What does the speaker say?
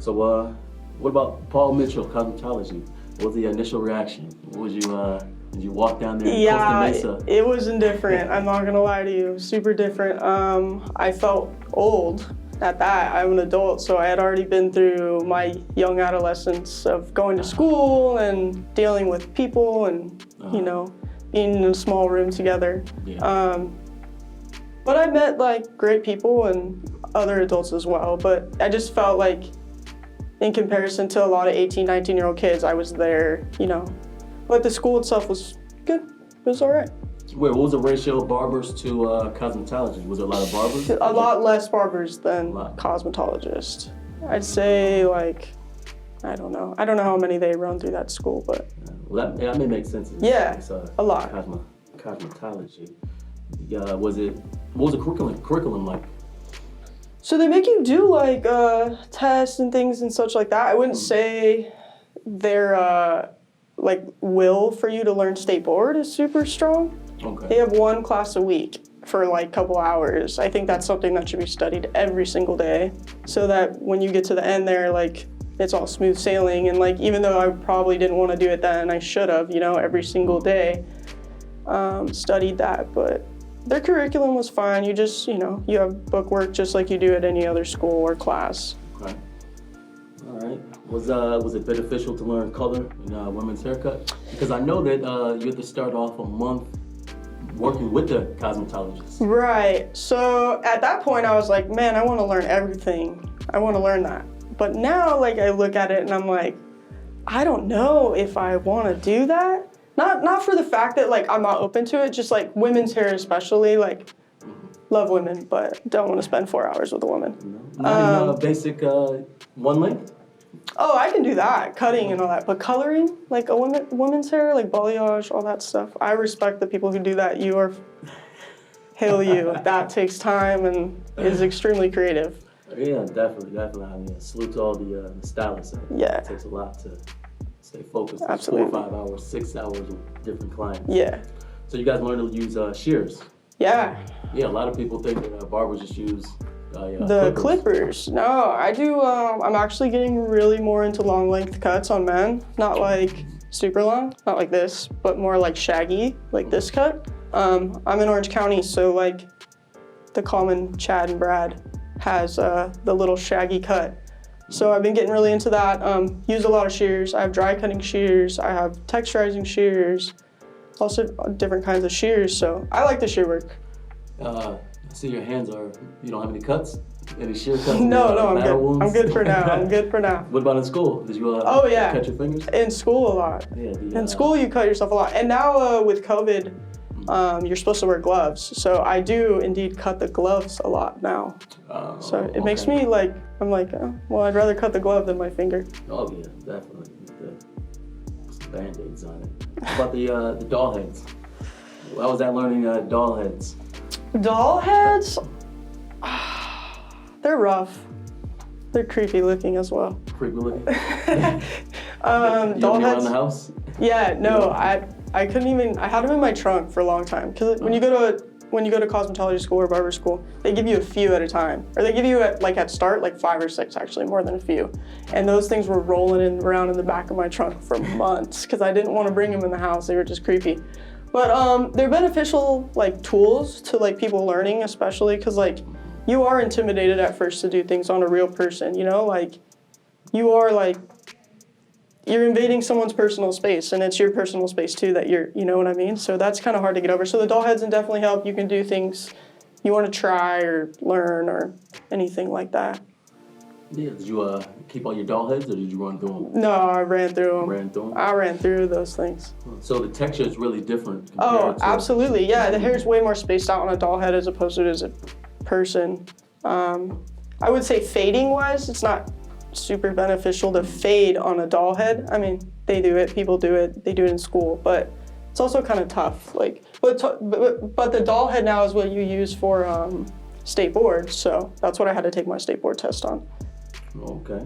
So, what about Paul Mitchell, cosmetology? What was the initial reaction? What was did you walk down there in Costa Mesa? It was indifferent. I'm not gonna lie to you, super different. I felt old at that. I'm an adult, so I had already been through my young adolescence of going to school and dealing with people and, you know, being in a small room together. Yeah. But I met like great people and other adults as well, but I just felt like in comparison to a lot of 18, 19-year-old kids, I was there, you know. But the school itself was good. It was all right. Wait, what was the ratio of barbers to cosmetology? Was there a lot of barbers? A lot less barbers than cosmetologists. I'd say like, I don't know how many they run through that school, but. Well, that may make sense. Yeah, a lot. Cosmetology. What was the curriculum like? So they make you do like tests and things and such like that. I wouldn't say their like will for you to learn state board is super strong. Okay. They have one class a week for like a couple hours. I think that's something that should be studied every single day so that when you get to the end there, like it's all smooth sailing. And like, even though I probably didn't want to do it then, I should have, you know, every single day studied that. But their curriculum was fine. You just, you know, you have book work just like you do at any other school or class. Okay. All right. Was it beneficial to learn color in women's haircut? Because I know that you have to start off a month working with the cosmetologist. Right. So at that point, I was like, man, I want to learn everything. I want to learn that. But now, like, I look at it and I'm like, I don't know if I want to do that. Not for the fact that like I'm not open to it, just like women's hair especially, like love women, but don't want to spend 4 hours with a woman. Not even basic one length? Oh, I can do that, cutting and all that, but coloring, like a woman's hair, like balayage, all that stuff. I respect the people who do that. You are, hail you. That takes time and is extremely creative. Yeah, definitely. I mean, salute to all the stylists. Yeah. It takes a lot to stay focused. Absolutely. 4 or 5 hours, 6 hours with different clients. Yeah. So you guys learned to use shears. Yeah. Yeah, a lot of people think that barbers just use the clippers. No, I do. I'm actually getting really more into long length cuts on men. Not like super long, not like this, but more like shaggy, like this cut. I'm in Orange County, so like the common Chad and Brad has the little shaggy cut. So I've been getting really into that. Use a lot of shears. I have dry cutting shears. I have texturizing shears. Also different kinds of shears. So I like the shear work. I see your hands you don't have any cuts? Any shear cuts? No, I'm good. Wounds? I'm good for now. I'm good for now. What about in school? Did you cut your fingers? In school a lot. Yeah, in school you cut yourself a lot. And now with COVID, you're supposed to wear gloves. So I do indeed cut the gloves a lot now. So it makes me like, I'm like, well, I'd rather cut the glove than my finger. Oh yeah, definitely. Some Band-Aids on it. How about the doll heads? How was that learning doll heads? Doll heads? They're rough. They're creepy looking as well. Creepy looking? Doll heads around the house? Yeah, no, I couldn't even, I had them in my trunk for a long time. Because when you go to cosmetology school or barber school, they give you a few at a time. Or they give you at start, like 5 or 6 actually, more than a few. And those things were rolling around in the back of my trunk for months because I didn't want to bring them in the house. They were just creepy. But they're beneficial like tools to like people learning, especially because like you are intimidated at first to do things on a real person, you know? Like you are like, you're invading someone's personal space and it's your personal space too that you know what I mean? So that's kind of hard to get over. So the doll heads can definitely help. You can do things you want to try or learn or anything like that. Yeah, did you keep all your doll heads or did you run through them? No, I ran through them. Ran through them? I ran through those things. So the texture is really different. Oh, absolutely. Yeah, the hair is way more spaced out on a doll head as opposed to as a person. I would say fading wise, it's not super beneficial to fade on a doll head. I mean, they do it, people do it, they do it in school, but it's also kind of tough. Like, but the doll head now is what you use for state board, so that's what I had to take my state board test on. Okay.